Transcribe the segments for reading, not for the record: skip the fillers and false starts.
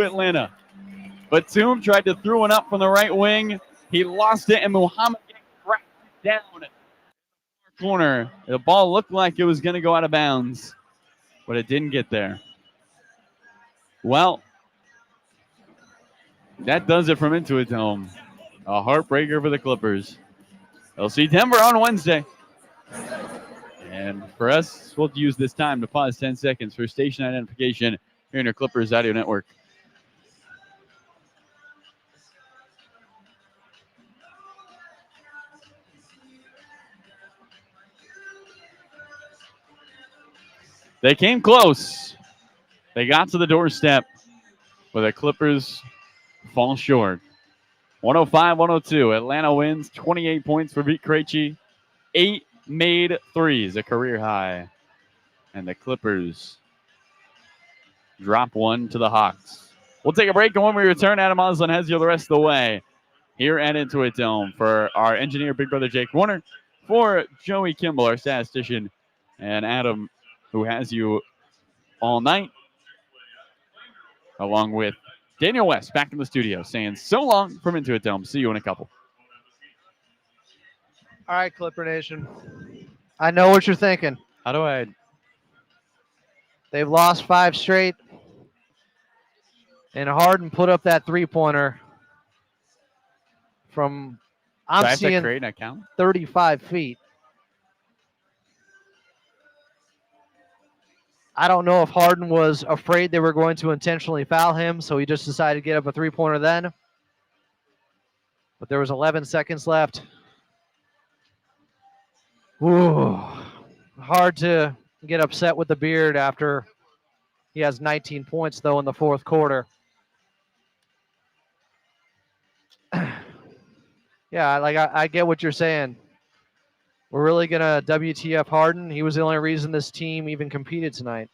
Atlanta. Batum tried to throw one up from the right wing. He lost it, and Muhammad cracked it down in the corner. The ball looked like it was going to go out of bounds, but it didn't get there. Well, that does it from Intuit Dome. A heartbreaker for the Clippers. They'll see Denver on Wednesday. And for us, we'll use this time to pause 10 seconds for station identification here in your Clippers Audio Network. They came close. They got to the doorstep, but the Clippers fall short. 105-102. Atlanta wins. 28 points for Vit Krejci. 8 made threes, a career high. And the Clippers drop one to the Hawks. We'll take a break, and when we return, Adam Oslin has you the rest of the way here at Intuit Dome. For our engineer, Big Brother Jake Warner, for Joey Kimball, our statistician, and Adam, who has you all night, along with Daniel West back in the studio saying so long from Intuit Dome. See you in a couple. All right, Clipper Nation. I know what you're thinking. How do I? They've lost 5 straight. And Harden put up that three-pointer from, I'm seeing, create an account? 35 feet. I don't know if Harden was afraid they were going to intentionally foul him, so he just decided to get up a three-pointer then. But there was 11 seconds left. Ooh, hard to get upset with the beard after he has 19 points, though, in the fourth quarter. Yeah, like I get what you're saying. We're really going to WTF Harden. He was the only reason this team even competed tonight.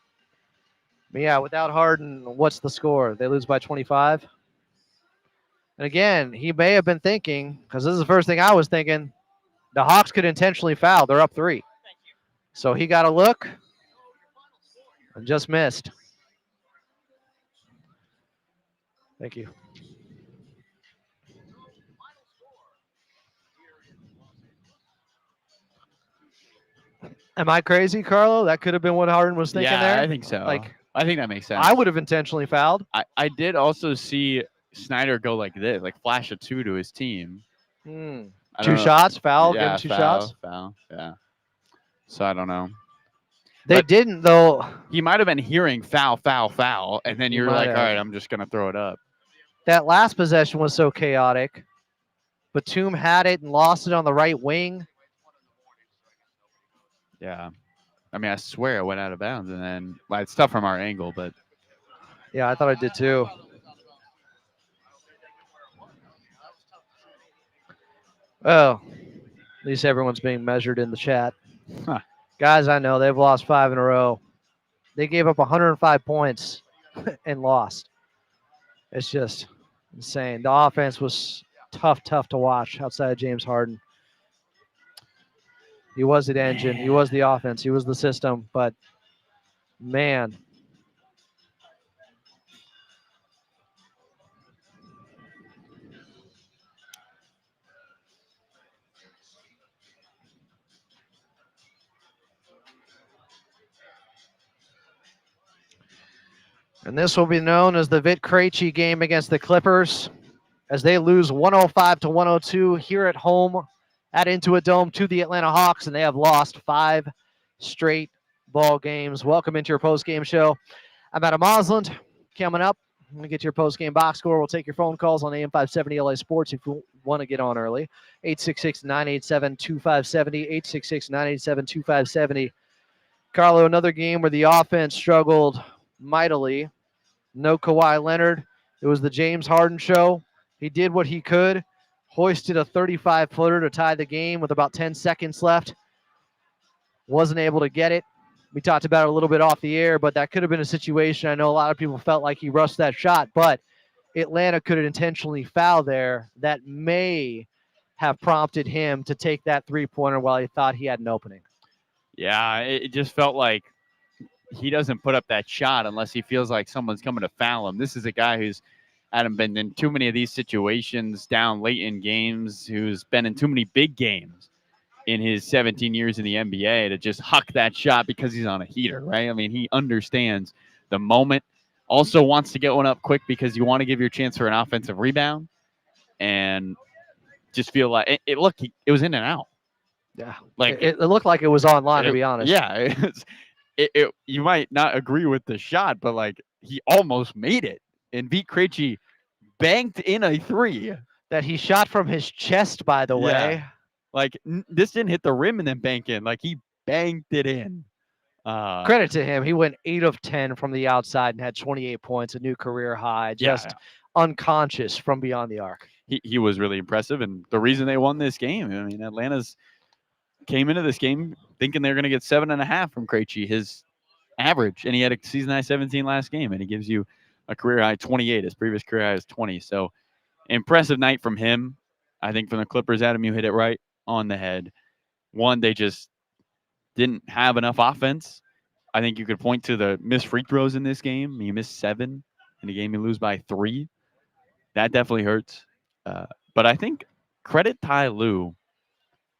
But yeah, without Harden, what's the score? They lose by 25? And again, he may have been thinking, because this is the first thing I was thinking, the Hawks could intentionally foul. They're up 3. So he got a look and just missed. Thank you. Am I crazy, Carlo? That could have been what Harden was thinking there. I think so. Like, I think that makes sense. I would have intentionally fouled. I did also see Snyder go like this, like flash a 2 to his team. 2 shots, foul, give him 2 shots. Foul, yeah. So I don't know. They didn't, though. He might have been hearing foul, foul, foul, and then you're like, all right, I'm just going to throw it up. That last possession was so chaotic. Batum had it and lost it on the right wing. Yeah. I mean, I swear it went out of bounds, and then it's tough from our angle, but. Yeah, I thought I did too. Well, at least everyone's being measured in the chat. Huh. Guys, I know they've lost 5 in a row. They gave up 105 points and lost. It's just insane. The offense was tough to watch outside of James Harden. He was the engine. He was the offense. He was the system. But, man. And this will be known as the Vit Krejci game against the Clippers as they lose 105-102 here at home at Intuit Dome to the Atlanta Hawks, and they have lost 5 straight ball games. Welcome into your post-game show. I'm Adam Osland. Coming up, I'm going to get your post-game box score. We'll take your phone calls on AM 570 LA Sports if you want to get on early. 866-987-2570, 866-987-2570. Carlo, another game where the offense struggled mightily. No Kawhi Leonard. It was the James Harden show. He did what he could, hoisted a 35-footer to tie the game with about 10 seconds left. Wasn't able to get it. We talked about it a little bit off the air, but that could have been a situation. I know a lot of people felt like he rushed that shot, but Atlanta could have intentionally fouled there. That may have prompted him to take that three-pointer while he thought he had an opening. Yeah, it just felt like he doesn't put up that shot unless he feels like someone's coming to foul him. This is a guy who's hadn't been in too many of these situations down late in games, who's been in too many big games in his 17 years in the NBA to just huck that shot because he's on a heater, right? I mean, he understands the moment. Also wants to get one up quick because you want to give your chance for an offensive rebound, and just feel like it was in and out. Yeah, Like it looked like it was online, to be honest. yeah, you might not agree with the shot, but like he almost made it, and beat Krejci banked in a three. That he shot from his chest, by the way. Like this didn't hit the rim and then bank in. Like he banked it in. Credit to him. He went 8 of 10 from the outside and had 28 points, a new career high, just unconscious from beyond the arc. He was really impressive, and the reason they won this game. I mean, Atlanta's came into this game thinking they're going to get 7.5 from Krejci, his average, and he had a season high 17 last game, and he gives you a career high 28. His previous career high is 20. So impressive night from him. I think from the Clippers, Adam, you hit it right on the head. One, they just didn't have enough offense. I think you could point to the missed free throws in this game. You missed 7 in the game. You lose by 3. That definitely hurts. But I think credit Ty Lue.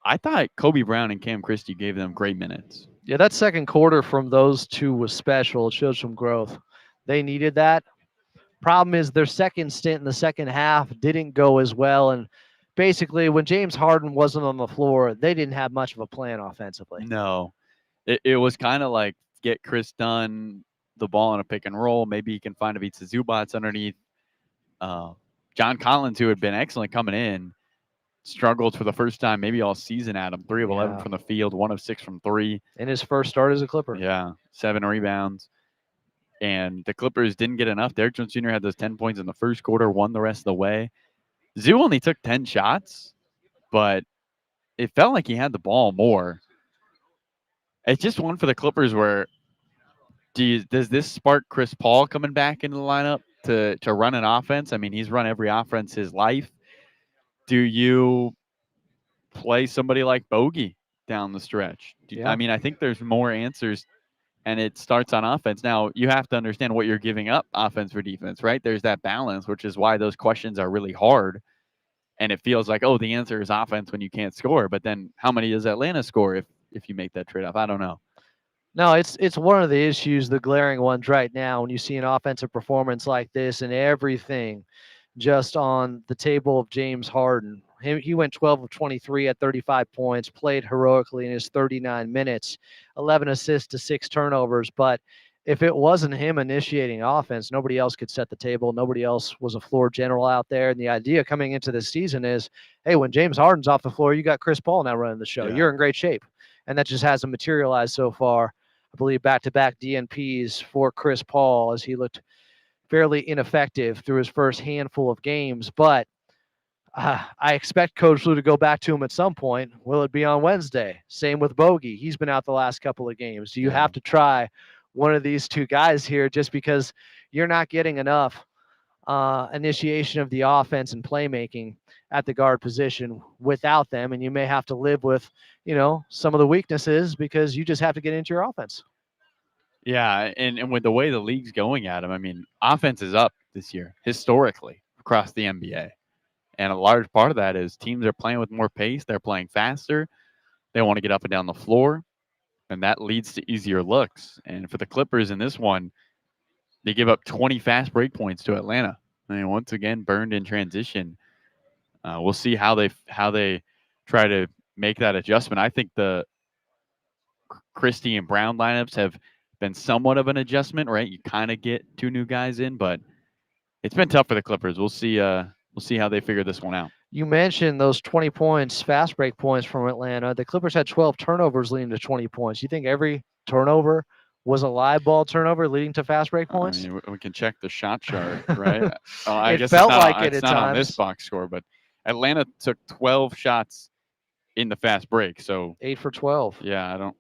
I thought Kobe Brown and Cam Christie gave them great minutes. Yeah, that second quarter from those two was special. It showed some growth. They needed that. Problem is their second stint in the second half didn't go as well. And basically, when James Harden wasn't on the floor, they didn't have much of a plan offensively. No. It was kind of like get Chris Dunn the ball in a pick and roll. Maybe he can find a beat to Zubac underneath. John Collins, who had been excellent coming in, struggled for the first time maybe all season, Adam. 3 of 11 from the field, 1 of 6 from 3. In his first start as a Clipper. Yeah, 7 rebounds. And the Clippers didn't get enough. Derrick Jones Jr. had those 10 points in the first quarter, won the rest of the way. Zoo only took 10 shots, but it felt like he had the ball more. It's just one for the Clippers where does this spark Chris Paul coming back into the lineup to run an offense? I mean, he's run every offense his life. Do you play somebody like Bogey down the stretch? I mean, I think there's more answers, and it starts on offense. Now, you have to understand what you're giving up offense for defense, right? There's that balance, which is why those questions are really hard. And it feels like, oh, the answer is offense when you can't score. But then how many does Atlanta score if you make that trade-off? I don't know. No, it's one of the issues, the glaring ones right now, when you see an offensive performance like this and everything just on the table of James Harden. He went 12 of 23 at 35 points, played heroically in his 39 minutes, 11 assists to 6 turnovers. But if it wasn't him initiating offense, nobody else could set the table. Nobody else was a floor general out there. And the idea coming into this season is, hey, when James Harden's off the floor, you got Chris Paul now running the show. You're in great shape. And that just hasn't materialized so far. I believe back-to-back DNPs for Chris Paul as he looked fairly ineffective through his first handful of games. But I expect Coach Lue to go back to him at some point. Will it be on Wednesday? Same with Bogey. He's been out the last couple of games. Do you have to try one of these two guys here just because you're not getting enough initiation of the offense and playmaking at the guard position without them, and you may have to live with, some of the weaknesses because you just have to get into your offense. Yeah, and with the way the league's going at him, I mean, offense is up this year historically across the NBA. And a large part of that is teams are playing with more pace. They're playing faster. They want to get up and down the floor, and that leads to easier looks. And for the Clippers in this one, they give up 20 fast break points to Atlanta. I mean, once again, burned in transition. We'll see how they try to make that adjustment. I think the Christie and Brown lineups have been somewhat of an adjustment, right? You kind of get 2 new guys in, but it's been tough for the Clippers. We'll see how they figure this one out. You mentioned those 20 points, fast break points from Atlanta. The Clippers had 12 turnovers leading to 20 points. You think every turnover was a live ball turnover leading to fast break points? I mean, we can check the shot chart, right? I guess felt it's not, like it it's at not times. on this box score, but Atlanta took 12 shots in the fast break. So 8 for 12. Yeah,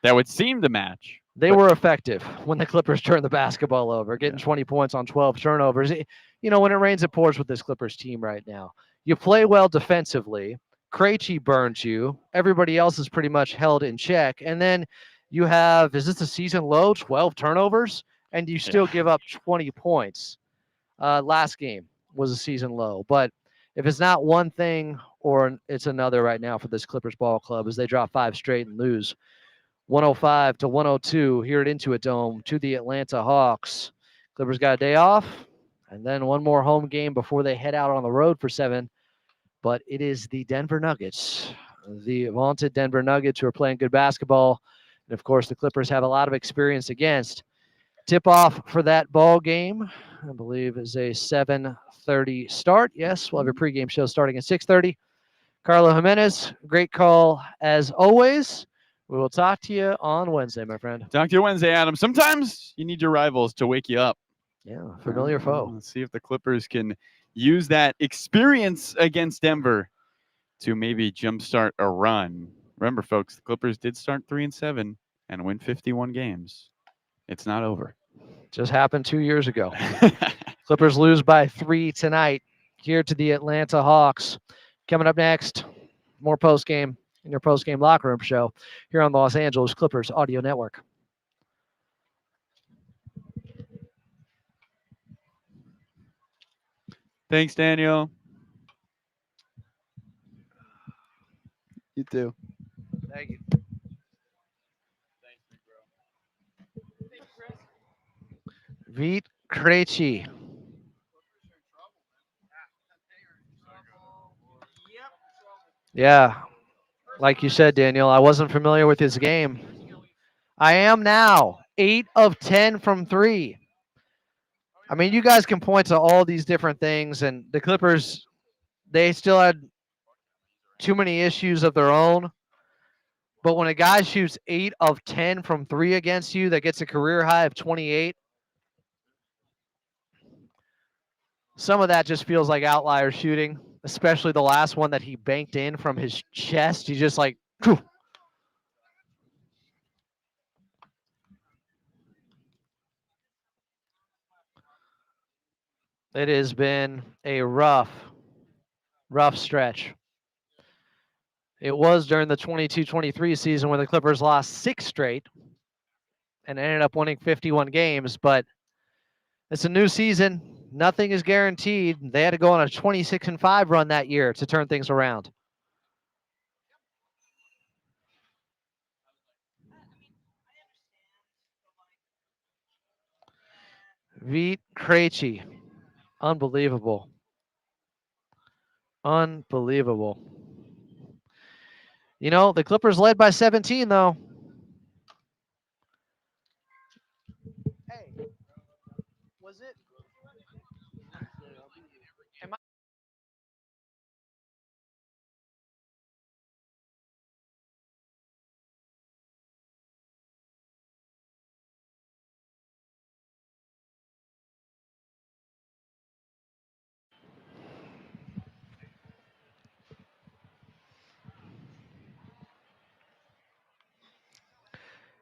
that would seem to match. They were effective when the Clippers turned the basketball over, getting 20 points on 12 turnovers. When it rains, it pours with this Clippers team right now. You play well defensively. Krejci burns you. Everybody else is pretty much held in check. And then You have, is this a season low, 12 turnovers, and you still give up 20 points. Last game was a season low, but if it's not one thing or it's another right now for this Clippers ball club as they drop 5 straight and lose 105-102 here at Intuit Dome to the Atlanta Hawks. Clippers got a day off and then one more home game before they head out on the road for 7. But it is the Denver Nuggets, the vaunted Denver Nuggets who are playing good basketball. And of course, the Clippers have a lot of experience against. Tip-off for that ball game, I believe, is a 7:30 start. Yes, we'll have your pregame show starting at 6:30. Carlo Jimenez, great call as always. We will talk to you on Wednesday, my friend. Talk to you Wednesday, Adam. Sometimes you need your rivals to wake you up. Yeah, familiar foe. Let's see if the Clippers can use that experience against Denver to maybe jumpstart a run. Remember, folks, the Clippers did start 3-7 and win 51 games. It's not over. Just happened 2 years ago. Clippers lose by 3 tonight here to the Atlanta Hawks. Coming up next, more postgame in your postgame locker room show here on the Los Angeles Clippers Audio Network. Thanks, Daniel. You too. Thank you. Vít Krejci. Yeah, like you said, Daniel, I wasn't familiar with his game. I am now. 8 of 10 from 3. I mean, you guys can point to all these different things, and the Clippers, they still had too many issues of their own. But when a guy shoots 8 of 10 from 3 against you, that gets a career high of 28, some of that just feels like outlier shooting, especially the last one that he banked in from his chest. He just like, phew. It has been a rough stretch. It was during the 22-23 season when the Clippers lost 6 straight and ended up winning 51 games, but it's a new season. Nothing is guaranteed. They had to go on a 26-5 run that year to turn things around. Vít Krejci. Unbelievable. Unbelievable. You know, the Clippers led by 17, though. Hey, was it? Am I?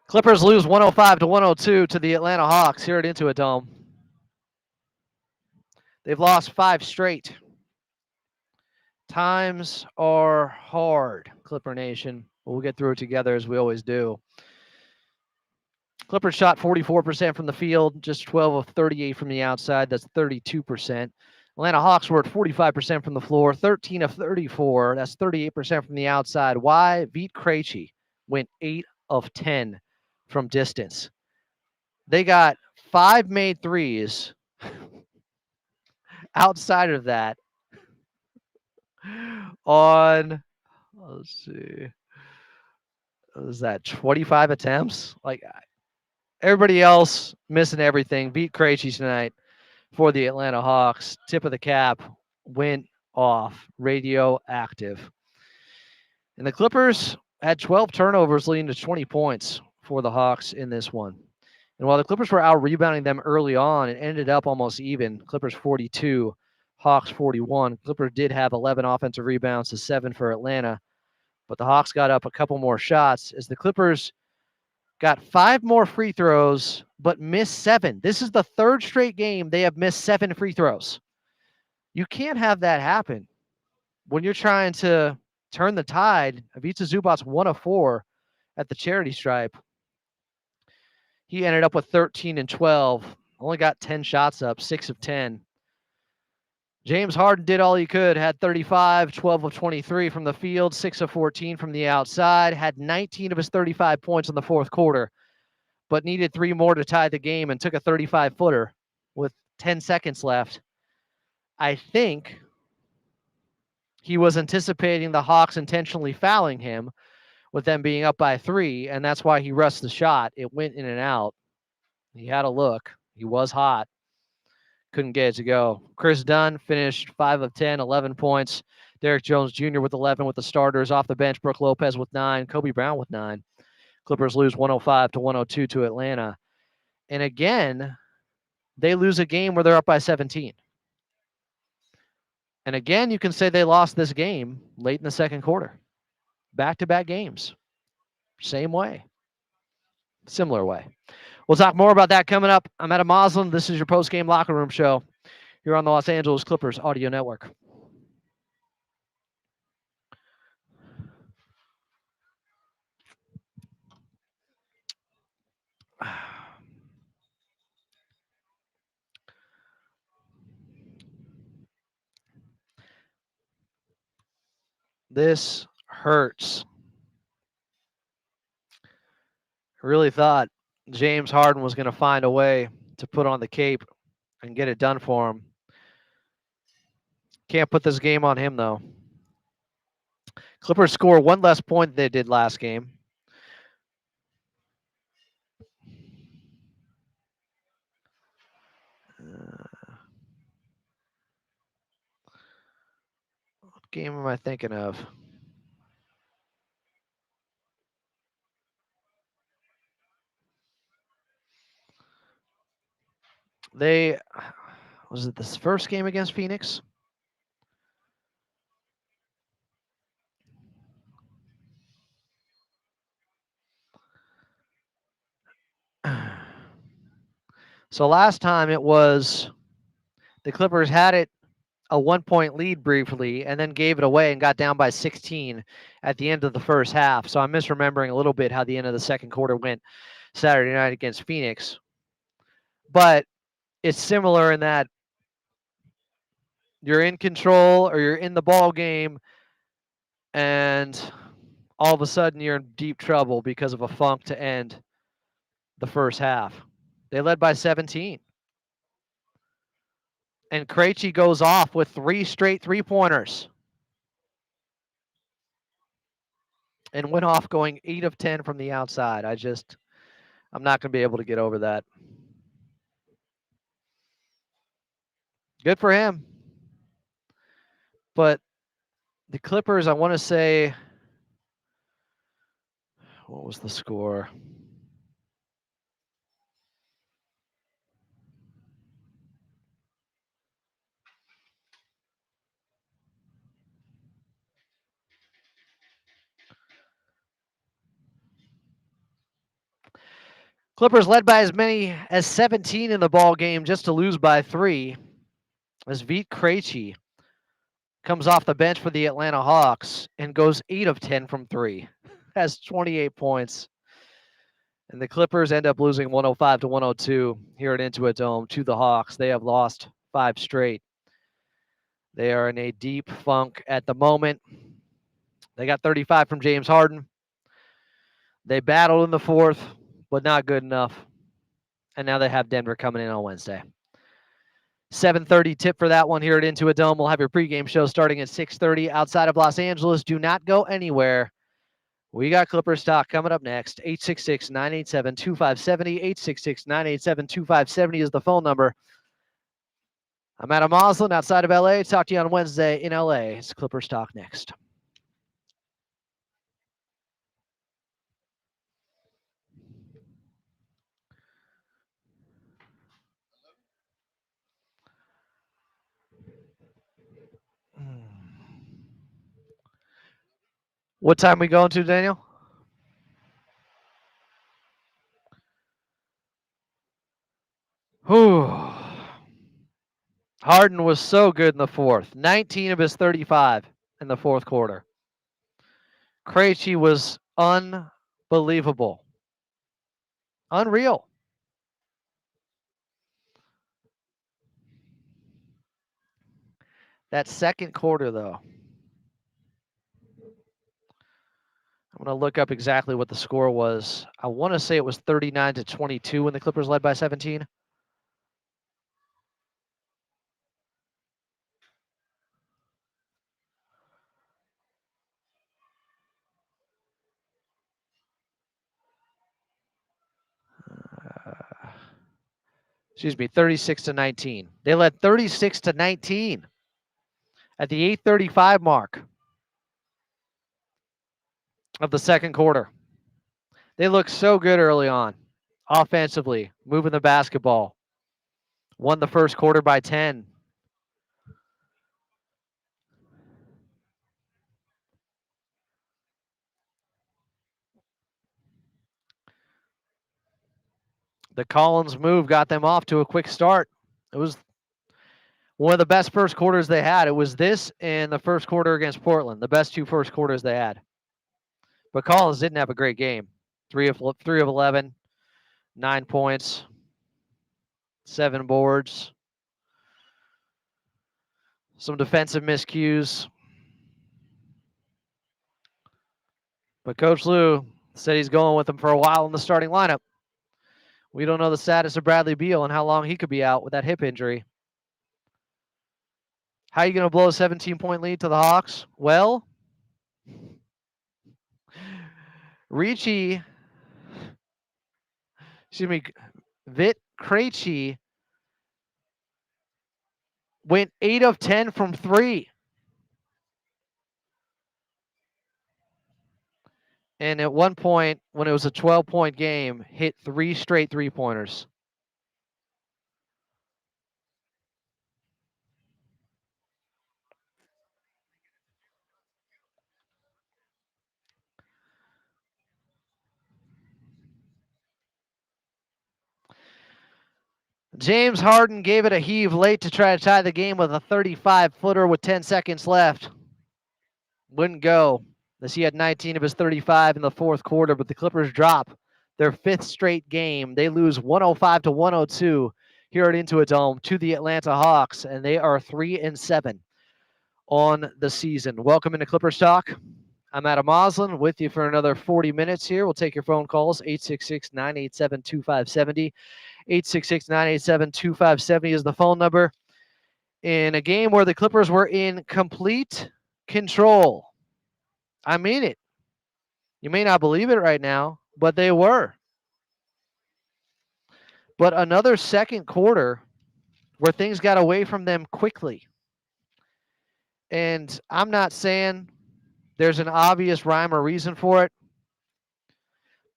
Clippers lose 105-102 to the Atlanta Hawks here at Intuit Dome. They've lost 5 straight. Times are hard, Clipper Nation. We'll get through it together as we always do. Clippers shot 44% from the field, just 12 of 38 from the outside. That's 32%. Atlanta Hawks were at 45% from the floor, 13 of 34. That's 38% from the outside. Why? Vít Krejci went 8 of 10 from distance. They got 5 made threes. Outside of that, on, let's see, what was that, 25 attempts? Like, everybody else missing everything. Vít Krejci tonight for the Atlanta Hawks. Tip of the cap went off. Radioactive. And the Clippers had 12 turnovers leading to 20 points for the Hawks in this one. And while the Clippers were out rebounding them early on, it ended up almost even. Clippers 42, Hawks 41. Clippers did have 11 offensive rebounds to 7 for Atlanta, but the Hawks got up a couple more shots as the Clippers got 5 more free throws, but missed 7. This is the 3rd straight game they have missed 7 free throws. You can't have that happen when you're trying to turn the tide. Ivica Zubac's 1 of 4 at the charity stripe. He ended up with 13 and 12. Only got 10 shots up, 6 of 10. James Harden did all he could, had 35, 12 of 23 from the field, 6 of 14 from the outside, had 19 of his 35 points in the fourth quarter, but needed 3 more to tie the game and took a 35-footer with 10 seconds left. I think he was anticipating the Hawks intentionally fouling him with them being up by 3, and that's why he rushed the shot. It went in and out. He had a look. He was hot. Couldn't get it to go. Chris Dunn finished 5 of 10, 11 points. Derrick Jones Jr. with 11 with the starters. Off the bench, Brook Lopez with 9. Kobe Brown with 9. Clippers lose 105-102 to Atlanta. And again, they lose a game where they're up by 17. And again, you can say they lost this game late in the second quarter. Back-to-back games. Same way. Similar way. We'll talk more about that coming up. I'm Adam Moslin. This is your post-game locker room show here on the Los Angeles Clippers Audio Network. This hurts. I really thought James Harden was going to find a way to put on the cape and get it done for him. Can't put this game on him, though. Clippers score 1 less point than they did last game. What game am I thinking of? Was it this first game against Phoenix? So last time it was the Clippers had it a 1-point lead briefly and then gave it away and got down by 16 at the end of the first half. So I'm misremembering a little bit how the end of the second quarter went Saturday night against Phoenix. But it's similar in that you're in control or you're in the ball game and all of a sudden you're in deep trouble because of a funk to end the first half. They led by 17. And Krejci goes off with 3 straight three-pointers. And went off going 8 of 10 from the outside. I'm not going to be able to get over that. Good for him. But the Clippers, I want to say, what was the score? Clippers led by as many as 17 in the ball game just to lose by 3 as Vit Krejci comes off the bench for the Atlanta Hawks and goes 8 of 10 from 3. Has 28 points. And the Clippers end up losing 105-102 here at Intuit Dome to the Hawks. They have lost 5 straight. They are in a deep funk at the moment. They got 35 from James Harden. They battled in the fourth, but not good enough. And now they have Denver coming in on Wednesday. 7:30 tip for that one here at Intuit Dome. We'll have your pregame show starting at 6:30 outside of Los Angeles. Do not go anywhere. We got Clippers talk coming up next. 866-987-2570. 866-987-2570 is the phone number. I'm Adam Moslin outside of LA. Talk to you on Wednesday in LA. It's Clippers talk next. What time we going to, Daniel? Whew. Harden was so good in the fourth. 19 of his 35 in the fourth quarter. Krejci was unbelievable. Unreal. That second quarter, though, I'm going to look up exactly what the score was. I want to say it was 39-22 when the Clippers led by 17. Excuse me, 36-19. They led 36-19 at the 8:35 mark of the second quarter. They looked so good early on, offensively, moving the basketball. Won the first quarter by 10. The Collins move got them off to a quick start. It was one of the best first quarters they had. It was this and the first quarter against Portland, the best two first quarters they had. But Collins didn't have a great game. 3 of 11, 9 points, 7 boards, some defensive miscues. But Coach Lou said he's going with him for a while in the starting lineup. We don't know the status of Bradley Beal and how long he could be out with that hip injury. How are you going to blow a 17-point lead to the Hawks? Well, Krejci, Krejci went 8 of 10 from 3. And at one point, when it was a 12-point game, hit 3 straight three-pointers. James Harden gave it a heave late to try to tie the game with a 35-footer with 10 seconds left. Wouldn't go, as he had 19 of his 35 in the fourth quarter, but the Clippers drop their 5th straight game. They lose 105-102 here at Intuit Dome to the Atlanta Hawks, and they are 3-7 on the season. Welcome into Clippers Talk. I'm Adam Moslin with you for another 40 minutes here. We'll take your phone calls, 866-987-2570. 866-987-2570 is the phone number. In a game where the Clippers were in complete control. I mean it. You may not believe it right now, but they were. But another second quarter where things got away from them quickly. And I'm not saying there's an obvious rhyme or reason for it.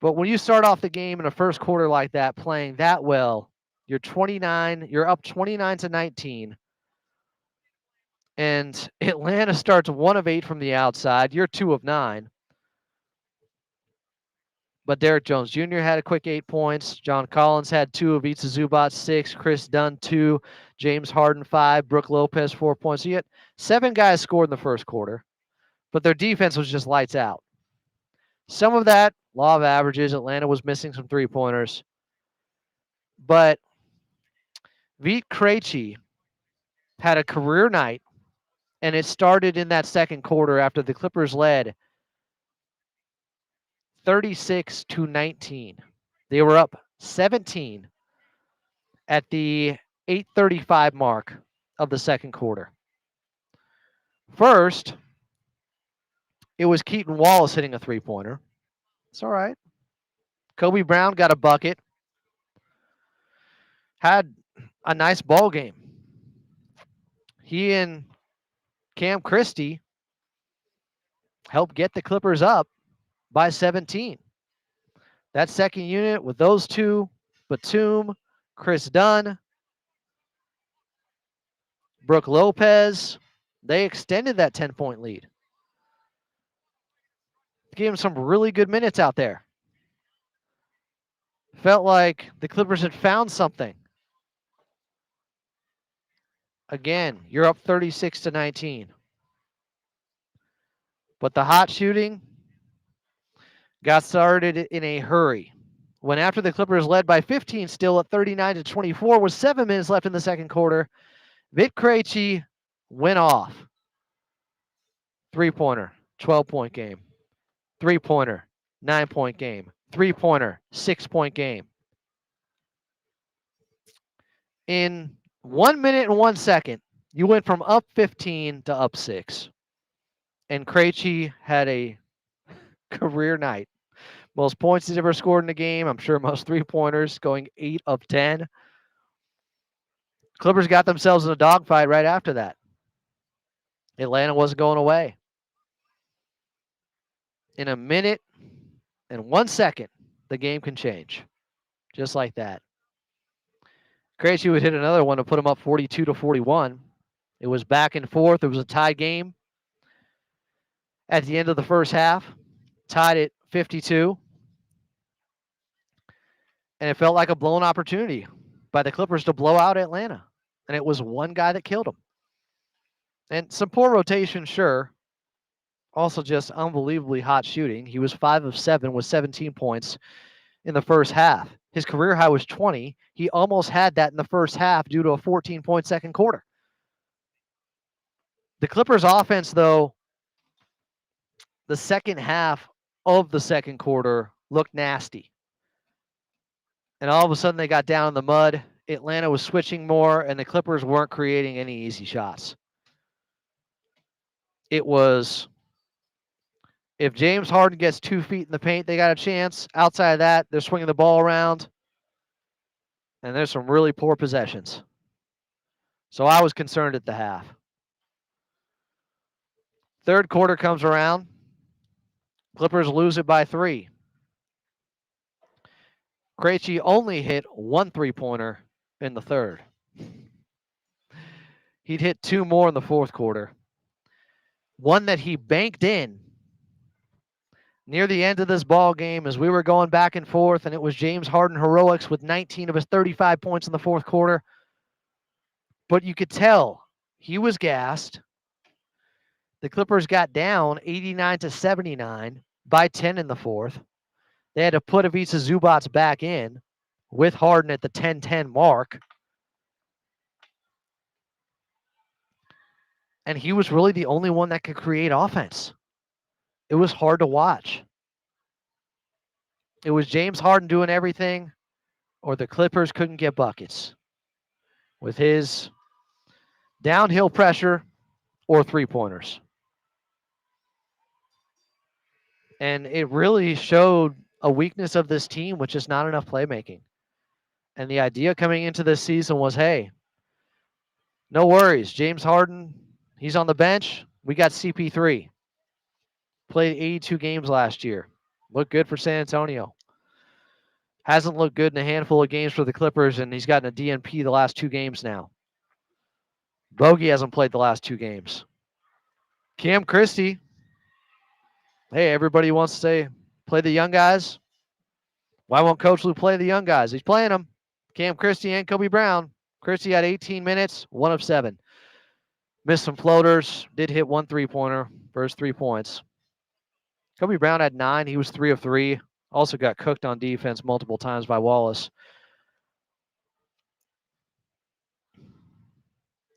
But when you start off the game in a first quarter like that, playing that well, you're up 29-19. And Atlanta starts 1 of 8 from the outside. You're 2 of 9. But Derrick Jones Jr. had a quick 8 points. John Collins had 2 of each. Zubac 6. Chris Dunn 2. James Harden 5. Brook Lopez 4 points. So you had 7 guys scored in the first quarter. But their defense was just lights out. Some of that, law of averages. Atlanta was missing some three-pointers. But Vit Krejci had a career night, and it started in that second quarter after the Clippers led 36-19. They were up 17 at the 8:35 mark of the second quarter. First, it was Keaton Wallace hitting a three-pointer. It's all right. Kobe Brown got a bucket. Had a nice ball game. He and Cam Christie helped get the Clippers up by 17. That second unit with those two, Batum, Chris Dunn, Brook Lopez, they extended that 10-point lead. Gave him some really good minutes out there. Felt like the Clippers had found something. Again, you're up 36-19. But the hot shooting got started in a hurry. When after the Clippers led by 15 still at 39-24 with 7 minutes left in the second quarter, Vit Krejci went off. 3-pointer, 12-point game. 3-pointer, 9-point game. 3-pointer, 6-point game. In 1 minute and 1 second, you went from up 15 to up 6. And Krejci had a career night. Most points he's ever scored in a game. I'm sure most 3-pointers, going 8 of 10. Clippers got themselves in a dogfight right after that. Atlanta wasn't going away. In a minute and 1 second, the game can change. Just like that. Krejci would hit another one to put him up 42 to 41. It was back and forth. It was a tie game at the end of the first half. Tied at 52. And it felt like a blown opportunity by the Clippers to blow out Atlanta. And it was one guy that killed him. And some poor rotation, sure. Also just unbelievably hot shooting. He was 5 of 7 with 17 points in the first half. His career high was 20. He almost had that in the first half due to a 14-point second quarter. The Clippers offense, though, the second half of the second quarter looked nasty. And all of a sudden they got down in the mud. Atlanta was switching more, and the Clippers weren't creating any easy shots. It was, if James Harden gets 2 feet in the paint, they got a chance. Outside of that, they're swinging the ball around. And there's some really poor possessions. So I was concerned at the half. Third quarter comes around. Clippers lose it by 3. Krejci only hit 1 3-pointer in the third. He'd hit 2 more in the fourth quarter. One that he banked in near the end of this ball game as we were going back and forth, and it was James Harden heroics with 19 of his 35 points in the fourth quarter. But you could tell he was gassed. The Clippers got down 89 to 79 by 10 in the fourth. They had to put Ivica Zubac back in with Harden at the 10-10 mark. And he was really the only one that could create offense. It was hard to watch. It was James Harden doing everything, or the Clippers couldn't get buckets with his downhill pressure or 3-pointers. And it really showed a weakness of this team, which is not enough playmaking. And the idea coming into this season was, hey, no worries. James Harden, he's on the bench. We got CP3. Played 82 games last year. Looked good for San Antonio. Hasn't looked good in a handful of games for the Clippers, and he's gotten a DNP the last 2 games now. Bogey hasn't played the last 2 games. Cam Christie, hey, everybody wants to say, play the young guys. Why won't Coach Lou play the young guys? He's playing them. Cam Christie and Kobe Brown. Christie had 18 minutes, 1 of 7. Missed some floaters. Did hit 1 3-pointer for his 3 points. Kobe Brown had 9. He was 3 of 3. Also got cooked on defense multiple times by Wallace.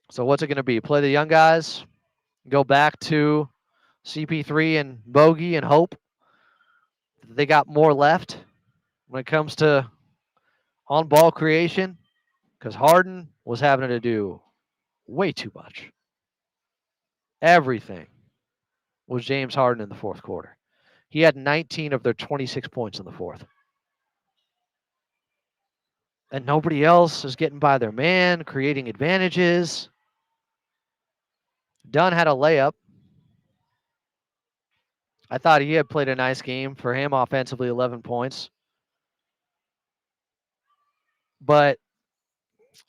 So what's it going to be? Play the young guys? Go back to CP3 and Bogey and hope they got more left when it comes to on-ball creation? Because Harden was having to do way too much. Everything was James Harden in the fourth quarter. He had 19 of their 26 points in the fourth. And nobody else is getting by their man, creating advantages. Dunn had a layup. I thought he had played a nice game for him offensively, 11 points. But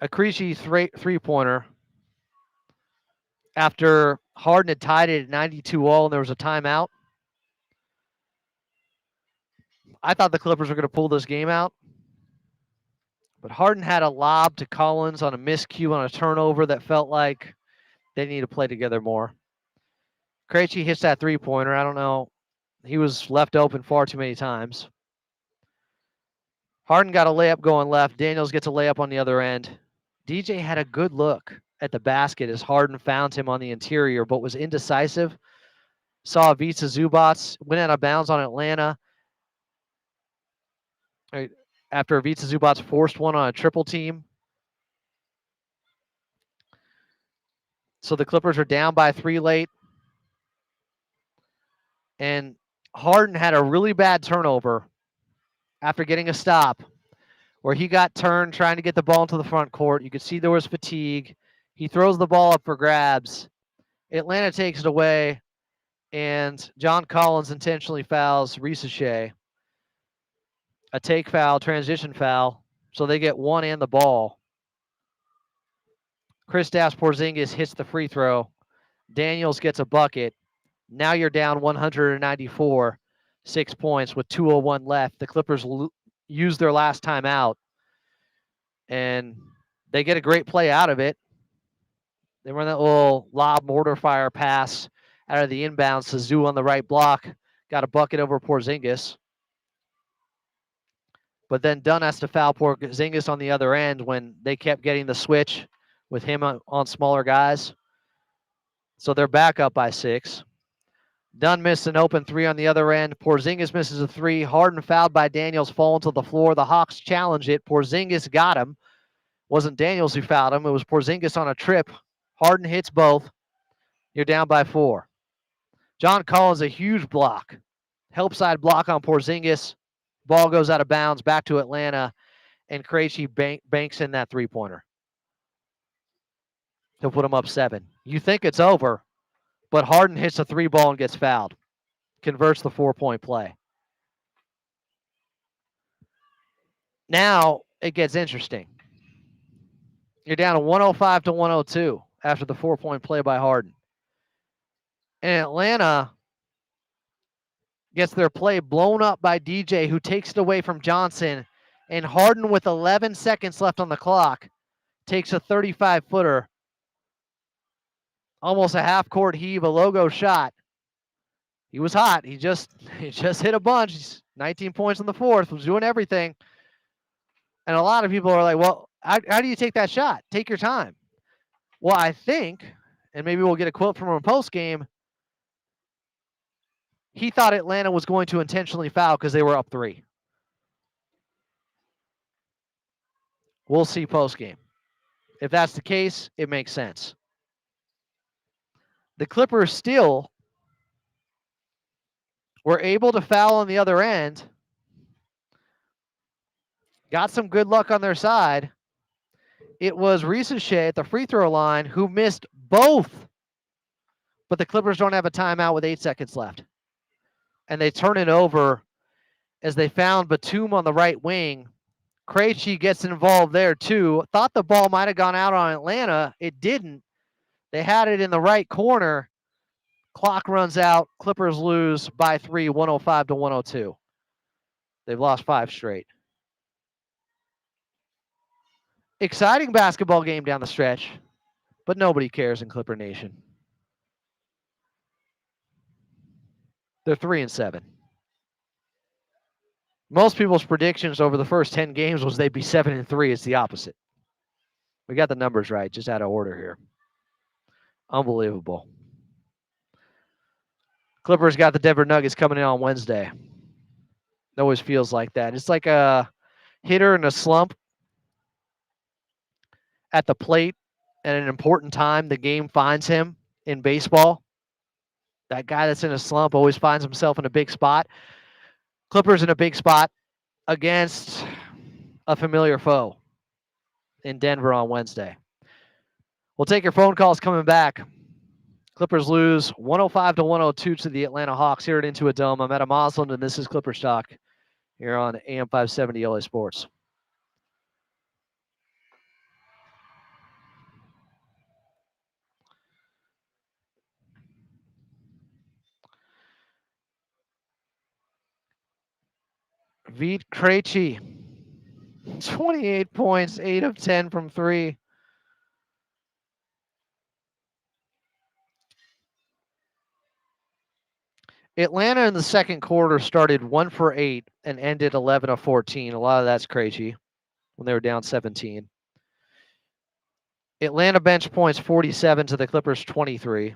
a Krejci 3-pointer after Harden had tied it at 92 all and there was a timeout. I thought the Clippers were going to pull this game out. But Harden had a lob to Collins on a miscue on a turnover that felt like they need to play together more. Krejci hits that 3-pointer. I don't know. He was left open far too many times. Harden got a layup going left. Daniels gets a layup on the other end. DJ had a good look. at the basket as Harden found him on the interior, but was indecisive. Saw Ivica Zubac went out of bounds on Atlanta right, after Ivica Zubac forced one on a triple team. So the Clippers are down by 3 late. And Harden had a really bad turnover after getting a stop where he got turned trying to get the ball into the front court. You could see there was fatigue. He throws the ball up for grabs. Atlanta takes it away, and John Collins intentionally fouls Risache. A take foul, transition foul, so they get one and the ball. Kristaps Porzingis hits the free throw. Daniels gets a bucket. Now you're down 194, 6 points with 2:01 left. The Clippers use their last timeout, and they get a great play out of it. They run that little lob mortar fire pass out of the inbounds to Zoo on the right block. Got a bucket over Porzingis. But then Dunn has to foul Porzingis on the other end when they kept getting the switch with him on smaller guys. So they're back up by 6. Dunn missed an open 3 on the other end. Porzingis misses a 3. Harden fouled by Daniels, falling to the floor. The Hawks challenge it. Porzingis got him. Wasn't Daniels who fouled him. It was Porzingis on a trip. Harden hits both. You're down by 4. John Collins, a huge block. Help side block on Porzingis. Ball goes out of bounds back to Atlanta, and Krejci banks in that 3-pointer. He'll put him up 7. You think it's over, but Harden hits a 3 ball and gets fouled. Converts the 4-point play. Now it gets interesting. You're down to 105 to 102 after the 4-point play by Harden. And Atlanta gets their play blown up by DJ, who takes it away from Johnson. And Harden, with 11 seconds left on the clock, takes a 35-footer. Almost a half-court heave, a logo shot. He was hot. He just hit a bunch. He's 19 points in the fourth. Was doing everything. And a lot of people are like, well, how do you take that shot? Take your time. Well, I think, and maybe we'll get a quote from him post-game, he thought Atlanta was going to intentionally foul because they were up 3. We'll see post-game. If that's the case, it makes sense. The Clippers still were able to foul on the other end. Got some good luck on their side. It was Risache at the free throw line who missed both. But the Clippers don't have a timeout with 8 seconds left. And they turn it over as they found Batum on the right wing. Krejci gets involved there too. Thought the ball might have gone out on Atlanta. It didn't. They had it in the right corner. Clock runs out. Clippers lose by 3, 105 to 102. They've lost 5 straight. Exciting basketball game down the stretch, but nobody cares in Clipper Nation. They're 3-7. Most people's predictions over the first 10 games was they'd be 7-3. It's the opposite. We got the numbers right, just out of order here. Unbelievable. Clippers got the Denver Nuggets coming in on Wednesday. It always feels like that. It's like a hitter in a slump at the plate at an important time. The game finds him in baseball. That guy that's in a slump always finds himself in a big spot. Clippers in a big spot against a familiar foe in Denver on Wednesday. We'll take your phone calls coming back. Clippers lose 105 to 102 to the Atlanta Hawks here at Into a Dome. I'm Adam Osland, and this is Clippers Talk here on AM 570 LA Sports. Vit Krejci, 28 points, 8 of 10 from 3. Atlanta in the second quarter started 1 for 8 and ended 11 of 14. A lot of that's Krejci when they were down 17. Atlanta bench points 47 to the Clippers 23.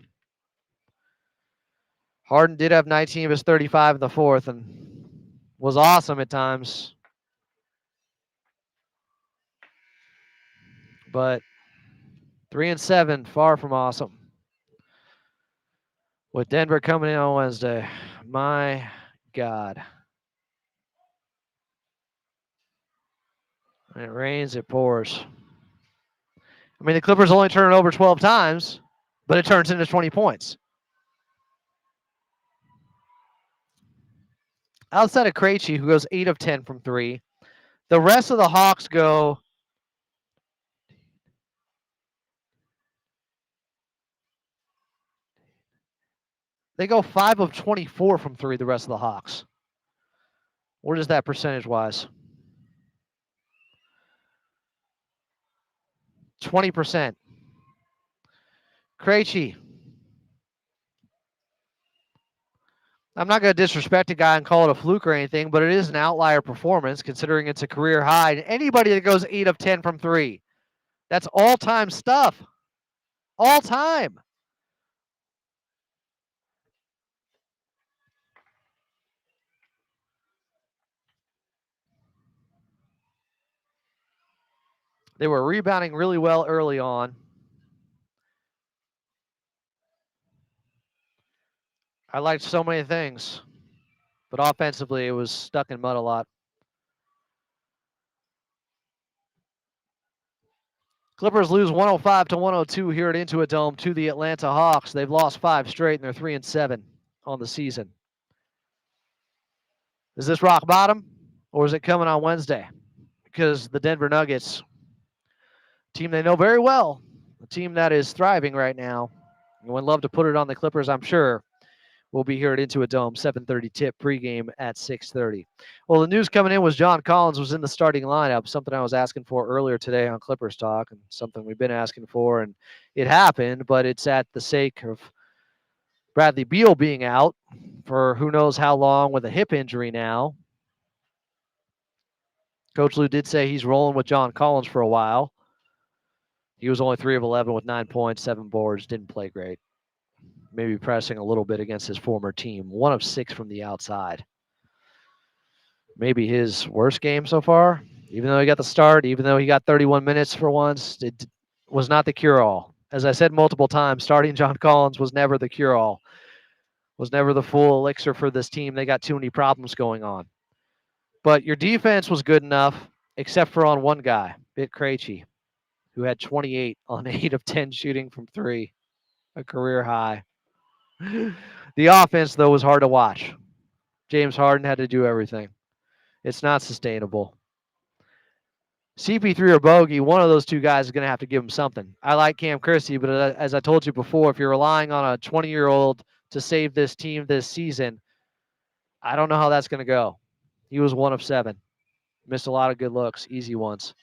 Harden did have 19 of his 35 in the fourth and was awesome at times. But 3 and 7, far from awesome. With Denver coming in on Wednesday. My God. When it rains, it pours. I mean, the Clippers only turn it over 12 times, but it turns into 20 points. Outside of Krejci, who goes 8 of 10 from 3, the rest of the Hawks go They go 5 of 24 from 3, the rest of the Hawks. What is that percentage-wise? 20%. Krejci. I'm not going to disrespect a guy and call it a fluke or anything, but it is an outlier performance considering it's a career high. And anybody that goes 8 of 10 from 3, that's all-time stuff. All time. They were rebounding really well early on. I liked so many things, but offensively it was stuck in mud a lot. Clippers lose 105 to 102 here at Intuit Dome to the Atlanta Hawks. They've lost 5 straight and they're 3 and 7 on the season. Is this rock bottom or is it coming on Wednesday? Because the Denver Nuggets, team they know very well, a team that is thriving right now, and would love to put it on the Clippers, I'm sure. We'll be here at Intuit Dome, 7:30 tip, pregame at 6:30. Well, the news coming in was John Collins was in the starting lineup, something I was asking for earlier today on Clippers Talk, and something we've been asking for, and it happened, but it's at the sake of Bradley Beal being out for who knows how long with a hip injury now. Coach Lou did say he's rolling with John Collins for a while. He was only 3 of 11 with 9 points, 7 boards, didn't play great. Maybe pressing a little bit against his former team. 1 of 6 from the outside. Maybe his worst game so far. Even though he got the start, even though he got 31 minutes for once, it was not the cure-all. As I said multiple times, starting John Collins was never the cure-all. Was never the full elixir for this team. They got too many problems going on. But your defense was good enough, except for on one guy, Bit Krejci, who had 28 on 8 of 10 shooting from 3, a career high. The offense, though, was hard to watch. James Harden had to do everything. It's not sustainable. CP3 or Bogey, one of those two guys is going to have to give him something. I like Cam Christie, but as I told you before, if you're relying on a 20-year-old to save this team this season, I don't know how that's going to go. He was 1 of 7. Missed a lot of good looks, easy ones.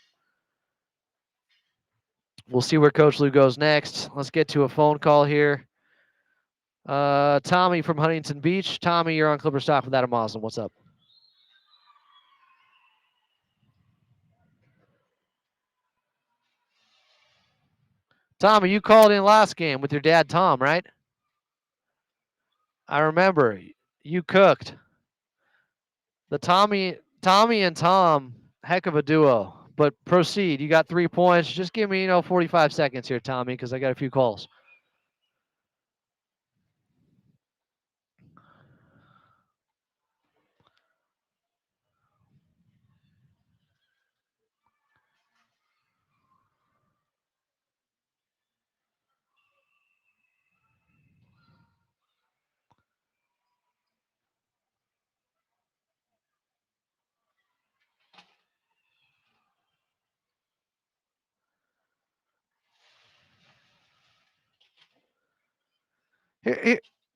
We'll see where Coach Lou goes next. Let's get to a phone call here. Tommy from Huntington Beach. Tommy, you're on Clippers Talk with Adam Moslem. What's up? Tommy, you called in last game with your dad, Tom, right? I remember. You cooked. The Tommy and Tom, heck of a duo. But proceed. You got 3 points. Just give me, 45 seconds here, Tommy, because I got a few calls.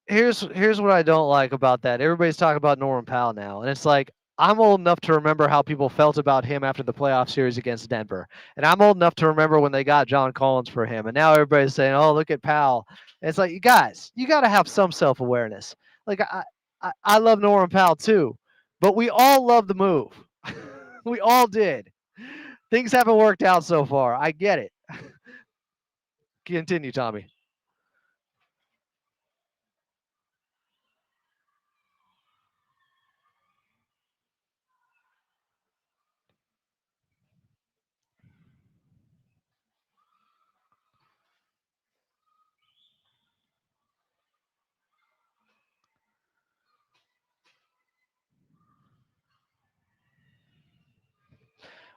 Here's what I don't like about that. Everybody's talking about Norman Powell now, and it's like I'm old enough to remember how people felt about him after the playoff series against Denver, and I'm old enough to remember when they got John Collins for him, and now everybody's saying, "Oh, look at Powell." And it's like, you guys, you got to have some self-awareness. Like I love Norman Powell too, but we all love the move. We all did. Things haven't worked out so far. I get it. Continue, Tommy.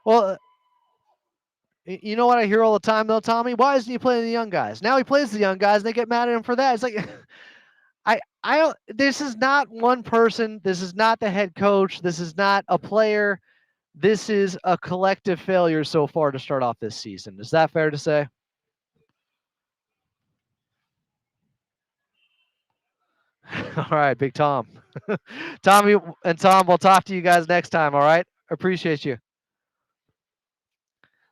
Well, you know what I hear all the time though, Tommy? Why isn't he playing the young guys? Now he plays the young guys, and they get mad at him for that. It's like, I don't. This is not one person. This is not the head coach. This is not a player. This is a collective failure so far to start off this season. Is that fair to say? All right, Big Tom. Tommy and Tom, we'll talk to you guys next time. All right. Appreciate you.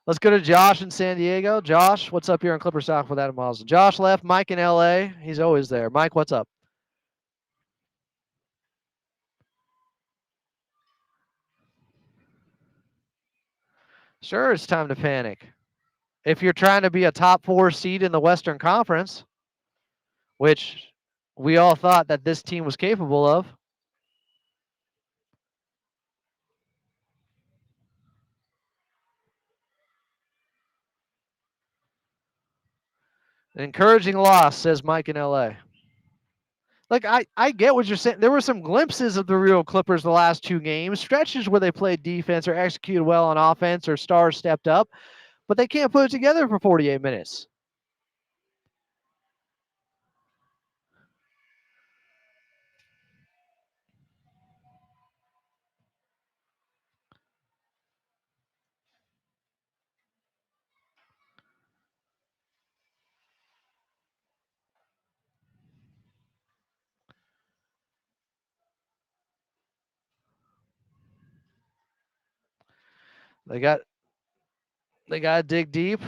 Let's go to Josh in San Diego. Josh, what's up here on Clippers Talk with Adam Miles? Josh left. Mike in LA. He's always there. Mike, what's up? Sure, it's time to panic. If you're trying to be a top 4 seed in the Western Conference, which we all thought that this team was capable of. An encouraging loss, says Mike in LA. Like, I get what you're saying. There were some glimpses of the real Clippers the last 2 games, stretches where they played defense or executed well on offense or stars stepped up, but they can't put it together for 48 minutes. They got to dig deep,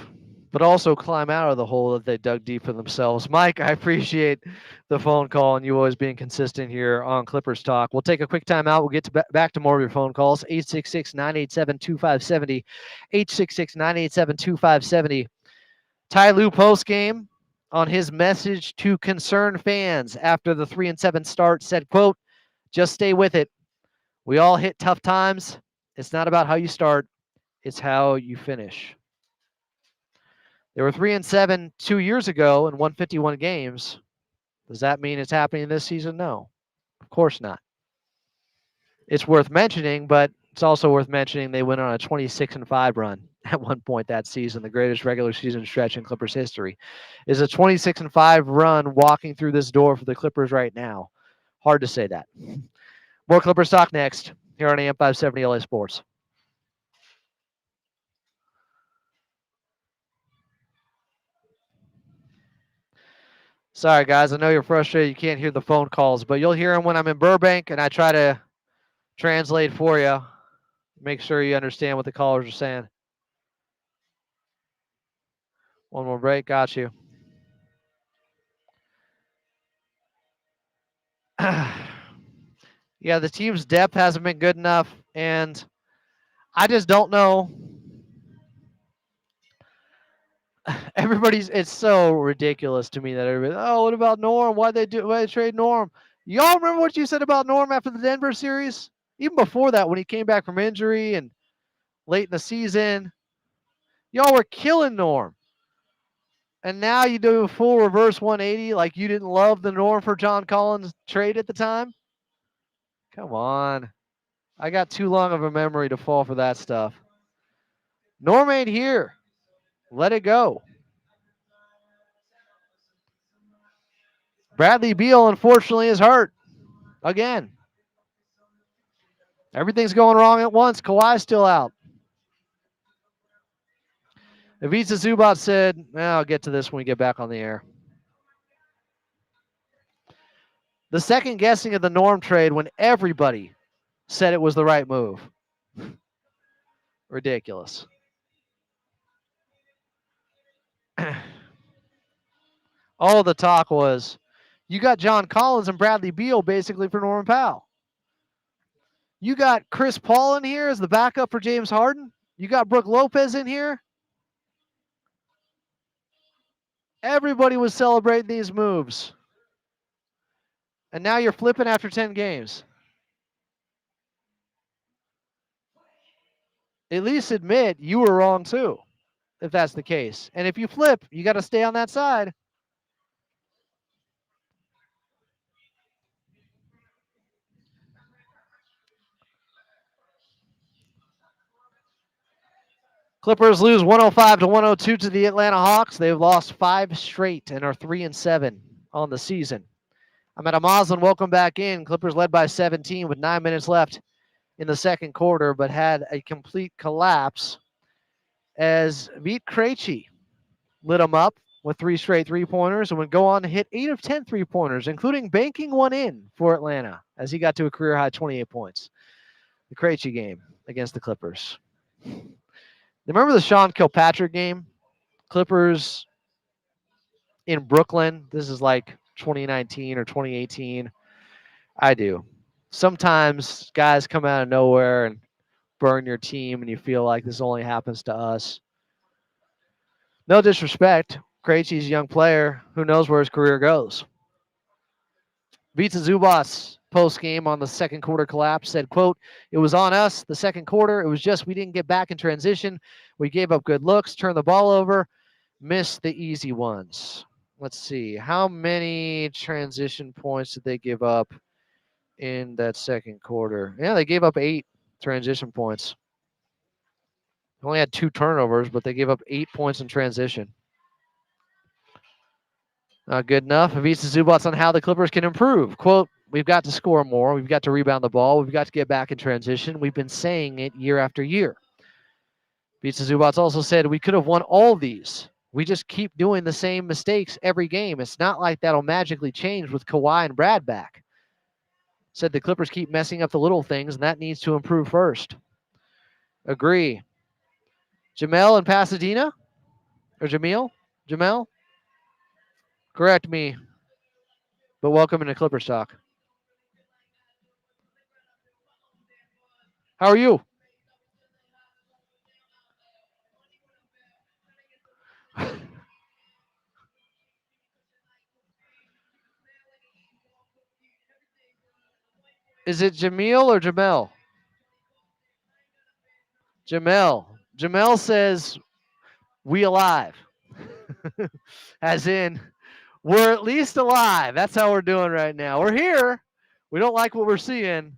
but also climb out of the hole that they dug deep for themselves. Mike, I appreciate the phone call and you always being consistent here on Clippers Talk. We'll take a quick timeout. We'll get back to more of your phone calls. 866-987-2570. 866-987-2570. Ty Lue post game on his message to concerned fans after the 3-7 start said, quote, "Just stay with it. We all hit tough times. It's not about how you start. It's how you finish." They were 3-7 2 years ago and won 51 games. Does that mean it's happening this season? No, of course not. It's worth mentioning, but it's also worth mentioning they went on a 26-5 run at one point that season, the greatest regular season stretch in Clippers history. Is a 26-5 run walking through this door for the Clippers right now? Hard to say that. More Clippers talk next here on AM 570 LA Sports. Sorry, guys. I know you're frustrated. You can't hear the phone calls, but you'll hear them when I'm in Burbank, and I try to translate for you. Make sure you understand what the callers are saying. One more break. Got you. Yeah, the team's depth hasn't been good enough, and I just don't know. It's so ridiculous to me that everybody, oh, what about Norm? Why they trade Norm? Y'all remember what you said about Norm after the Denver series? Even before that, when he came back from injury and late in the season, y'all were killing Norm. And now you do a full reverse 180 like you didn't love the Norm for John Collins trade at the time? Come on. I got too long of a memory to fall for that stuff. Norm ain't here. Let it go. Bradley Beal, unfortunately, is hurt again. Everything's going wrong at once. Kawhi's still out. Ivica Zubac said, I'll get to this when we get back on the air. The second guessing of the Norm trade when everybody said it was the right move. Ridiculous. All the talk was, you got John Collins and Bradley Beal basically for Norman Powell. You got Chris Paul in here as the backup for James Harden. You got Brook Lopez in here. Everybody was celebrating these moves. And now you're flipping after 10 games. At least admit you were wrong too, if that's the case. And if you flip, you got to stay on that side. Clippers lose 105 to 102 to the Atlanta Hawks. They've lost 5 straight and are 3-7 on the season. I'm at a Moslin. Welcome back in. Clippers led by 17 with 9 minutes left in the second quarter, but had a complete collapse as Vit Krejci lit them up with 3 straight three-pointers and would go on to hit 8 of 10 three-pointers, including banking one in for Atlanta as he got to a career-high 28 points. The Krejci game against the Clippers. Remember the Sean Kilpatrick game? Clippers in Brooklyn. This is like 2019 or 2018. I do. Sometimes guys come out of nowhere and burn your team, and you feel like this only happens to us. No disrespect. Krejci's a young player. Who knows where his career goes? Vita Zubac post game on the second quarter collapse said, quote, "It was on us the second quarter. It was just we didn't get back in transition. We gave up good looks, turned the ball over, missed the easy ones." Let's see. How many transition points did they give up in that second quarter? Yeah, they gave up 8 transition points. They only had 2 turnovers, but they gave up 8 points in transition. Not good enough. Ivica Zubac on how the Clippers can improve. Quote, "We've got to score more. We've got to rebound the ball. We've got to get back in transition. We've been saying it year after year." Ivica Zubac also said, "We could have won all these. We just keep doing the same mistakes every game. It's not like that'll magically change with Kawhi and Brad back." Said the Clippers keep messing up the little things, and that needs to improve first. Agree. Jamel in Pasadena? Or Jamil? Jamel? Correct me, but welcome into Clippers talk. How are you? Is it Jamil or Jamel? Jamel. Jamel says, "We alive." As in, we're at least alive. That's how we're doing right now. We're here. We don't like what we're seeing.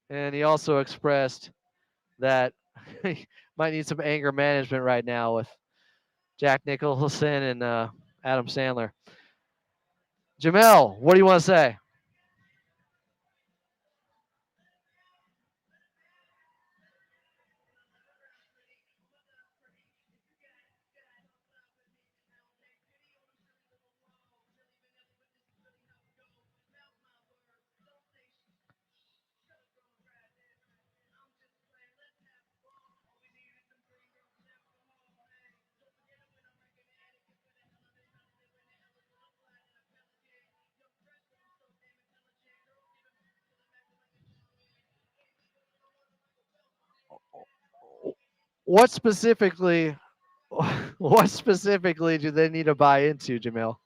And he also expressed that he might need some anger management right now with Jack Nicholson and Adam Sandler. Jamel, what do you want to say? What specifically what specifically do they need to buy into, Jamil?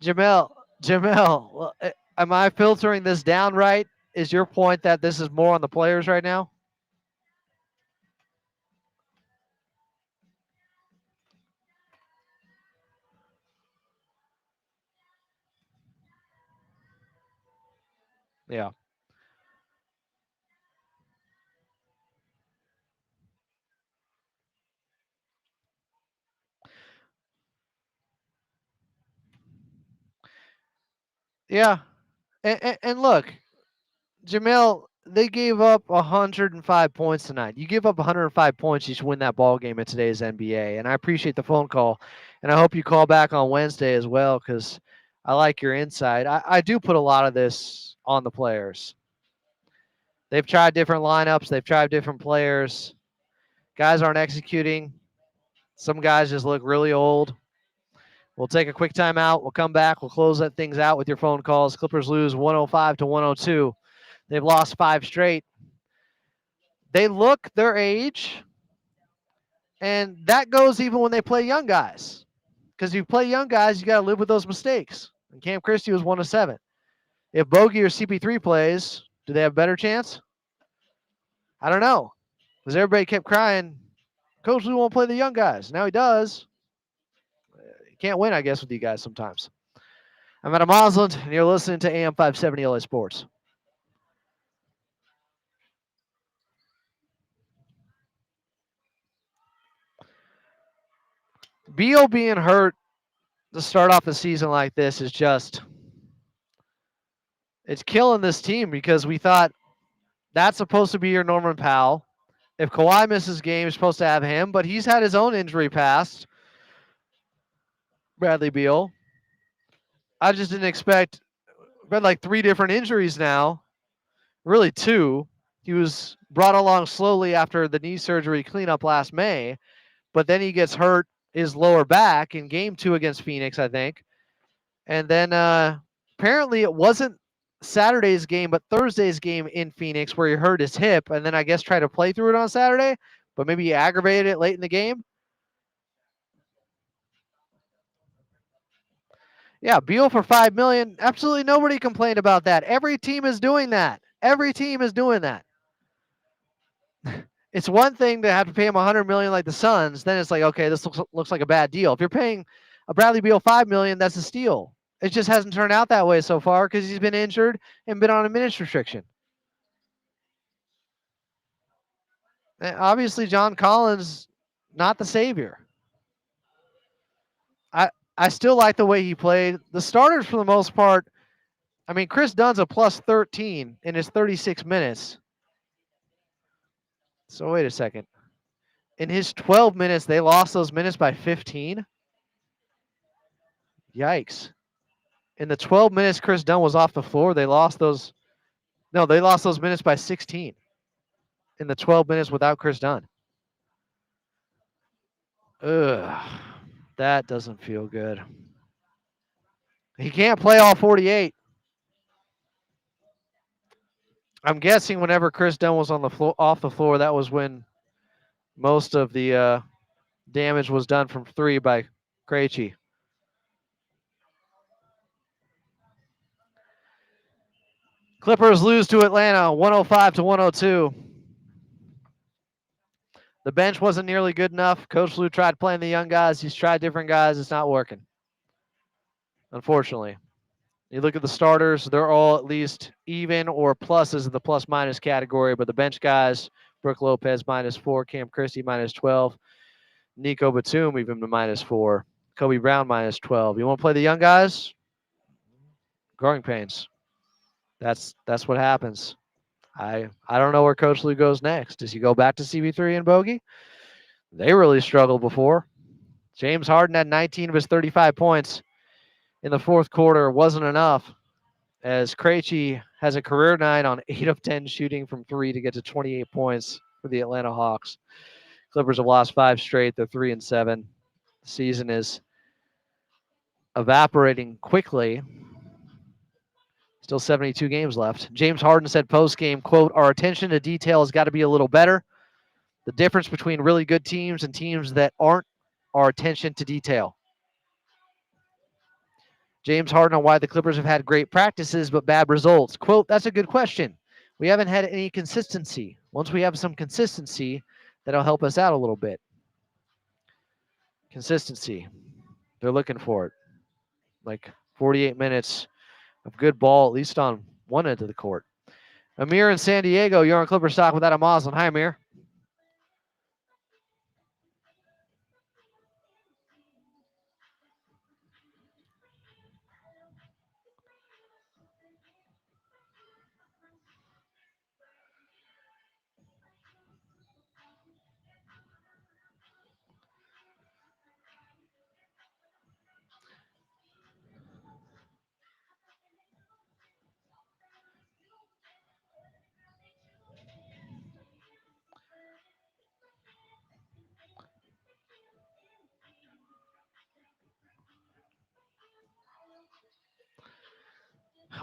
Jamel, Jamel, well, am I filtering this down right? Is your point that this is more on the players right now? Yeah. Yeah. And look, Jamel, they gave up 105 points tonight. You give up 105 points, you should win that ball game in today's NBA. And I appreciate the phone call, and I hope you call back on Wednesday as well because I like your insight. I do put a lot of this on the players. They've tried different lineups. They've tried different players. Guys aren't executing. Some guys just look really old. We'll take a quick timeout. We'll come back. We'll close that things out with your phone calls. Clippers lose 105 to 102. They've lost 5 straight. They look their age, and that goes even when they play young guys. Because you play young guys, you got to live with those mistakes. And Cam Christie was 1 of 7. If Bogey or CP3 plays, do they have a better chance? I don't know. Because everybody kept crying, Coach Lou won't play the young guys. Now he does. He can't win, I guess, with you guys sometimes. I'm Adam Osland, and you're listening to AM 570 LA Sports. Beal being hurt to start off a season like this is just, it's killing this team because we thought that's supposed to be your Norman Powell. If Kawhi misses game, you're supposed to have him, but he's had his own injury past. Bradley Beal. I just didn't expect. We've had like 3 different injuries now, really 2. He was brought along slowly after the knee surgery cleanup last May, but then he gets hurt his lower back in game 2 against Phoenix, I think. And then apparently it wasn't Saturday's game, but Thursday's game in Phoenix where he hurt his hip and then I guess tried to play through it on Saturday, but maybe he aggravated it late in the game. Yeah, Beal for $5 million. Absolutely nobody complained about that. Every team is doing that. Every team is doing that. It's one thing to have to pay him $100 million like the Suns. Then it's like, okay, this looks like a bad deal. If you're paying a Bradley Beal $5 million, that's a steal. It just hasn't turned out that way so far because he's been injured and been on a minutes restriction. And obviously, John Collins, not the savior. I still like the way he played. The starters, for the most part, I mean, Chris Dunn's a plus 13 in his 36 minutes. So wait a second. In his 12 minutes, they lost those minutes by 15. Yikes. In the 12 minutes Chris Dunn was off the floor, they lost those. No, they lost those minutes by 16 in the 12 minutes without Chris Dunn. Ugh, that doesn't feel good. He can't play all 48. I'm guessing whenever Chris Dunn was on the floor, off the floor, that was when most of the damage was done from 3 by Krejci. Clippers lose to Atlanta 105 to 102. The bench wasn't nearly good enough. Coach Lou tried playing the young guys. He's tried different guys. It's not working, unfortunately. You look at the starters, they're all at least even or pluses in the plus minus category, but the bench guys, Brooke Lopez -4, Cam Christie -12, Nico Batum even to -4, Kobe Brown -12. You want to play the young guys? Growing pains. That's what happens. I don't know where Coach Lou goes next. Does he go back to CB3 and Bogey? They really struggled before. James Harden had 19 of his 35 points in the fourth quarter. Wasn't enough, as Krejci has a career night on 8 of 10 shooting from 3 to get to 28 points for the Atlanta Hawks. Clippers have lost 5 straight. They're 3-7. The season is evaporating quickly. Still 72 games left. James Harden said post-game, quote, "Our attention to detail has got to be a little better. The difference between really good teams and teams that aren't our attention to detail." James Harden on why the Clippers have had great practices but bad results. Quote, "That's a good question. We haven't had any consistency. Once we have some consistency, that'll help us out a little bit." Consistency. They're looking for it. Like 48 minutes of good ball, at least on one end of the court. Amir in San Diego, you're on Clippers Talk with Adam Moslin. Hi, Amir.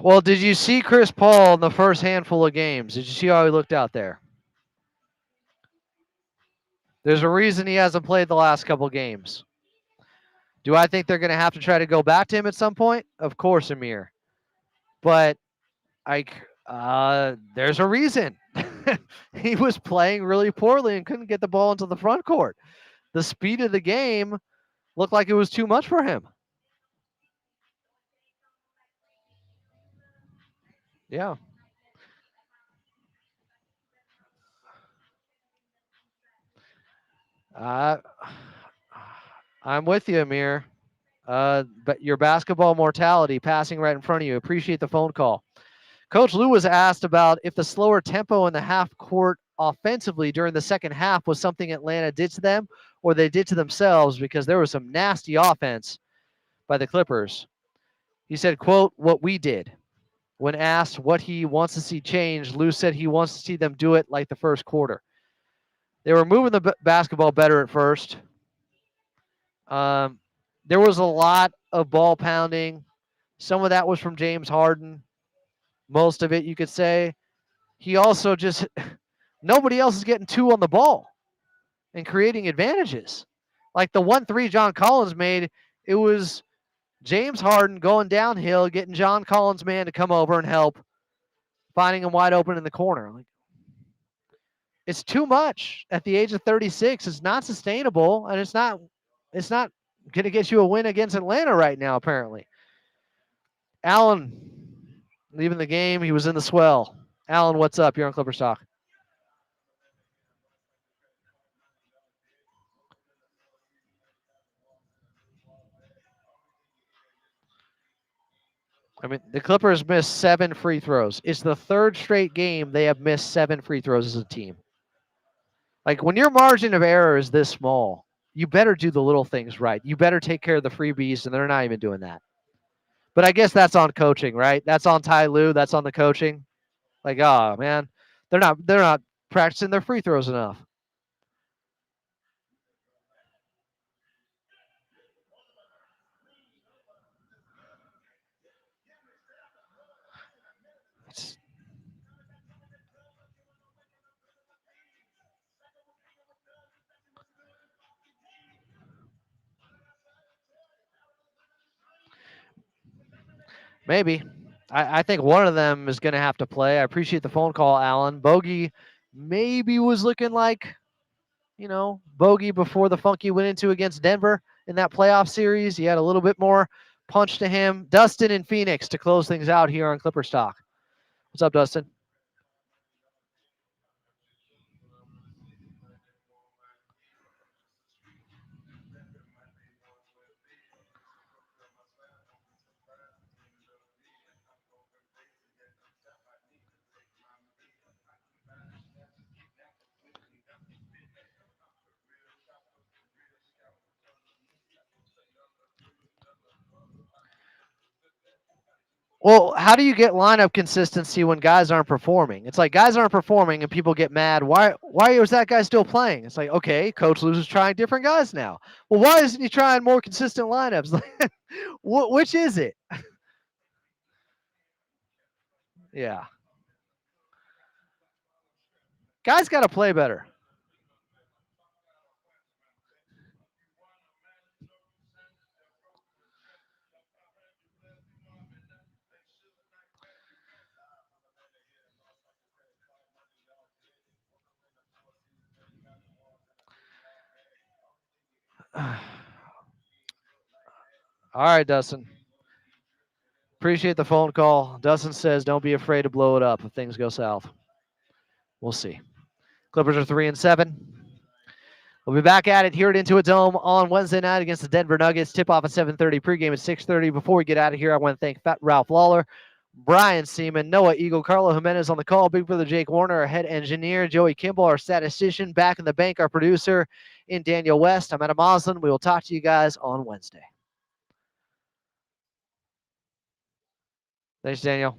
Well, did you see Chris Paul in the first handful of games? Did you see how he looked out there? There's a reason he hasn't played the last couple games. Do I think they're going to have to try to go back to him at some point? Of course, Amir. But there's a reason. He was playing really poorly and couldn't get the ball into the front court. The speed of the game looked like it was too much for him. Yeah. I'm with you, Amir. But your basketball mortality passing right in front of you. Appreciate the phone call. Coach Lou was asked about if the slower tempo in the half court offensively during the second half was something Atlanta did to them or they did to themselves, because there was some nasty offense by the Clippers. He said, quote, "What we did." When asked what he wants to see change, Lou said he wants to see them do it like the first quarter. They were moving the basketball better at first. There was a lot of ball pounding. Some of that was from James Harden. Most of it, you could say. He also just, nobody else is getting two on the ball and creating advantages. Like the 1-3 John Collins made, it was James Harden going downhill, getting John Collins' man to come over and help, finding him wide open in the corner. Like, it's too much at the age of 36. It's not sustainable, and it's not going to get you a win against Atlanta right now, apparently. Allen leaving the game. He was in the swell. Allen, what's up? You're on Clippers Talk. I mean, the Clippers missed 7 free throws. It's the third straight game they have missed 7 free throws as a team. Like, when your margin of error is this small, you better do the little things right. You better take care of the freebies, and they're not even doing that. But I guess that's on coaching, right? That's on Ty Lue. That's on the coaching. Like, oh man, they're not practicing their free throws enough. It's, maybe. I think one of them is going to have to play. I appreciate the phone call, Alan. Bogey maybe was looking like, Bogey before the funky went into against Denver in that playoff series. He had a little bit more punch to him. Dustin in Phoenix to close things out here on Clippers Talk. What's up, Dustin? Well, how do you get lineup consistency when guys aren't performing? It's like guys aren't performing and people get mad. Why is that guy still playing? It's like, okay, Coach Lou's trying different guys now. Well, why isn't he trying more consistent lineups? Which is it? Yeah. Guys got to play better. All right, Dustin. Appreciate the phone call. Dustin says, don't be afraid to blow it up if things go south. We'll see. Clippers are 3-7. We'll be back at it here at Intuit Dome on Wednesday night against the Denver Nuggets. Tip off at 7:30, pregame at 6:30. Before we get out of here, I want to thank Fat Ralph Lawler, Brian Seaman, Noah Eagle, Carlo Jimenez on the call, Big Brother Jake Warner, our head engineer, Joey Kimball, our statistician, Back in the Bank, our producer, in Daniel West. I'm Adam Moslin. We will talk to you guys on Wednesday. Thanks, Daniel.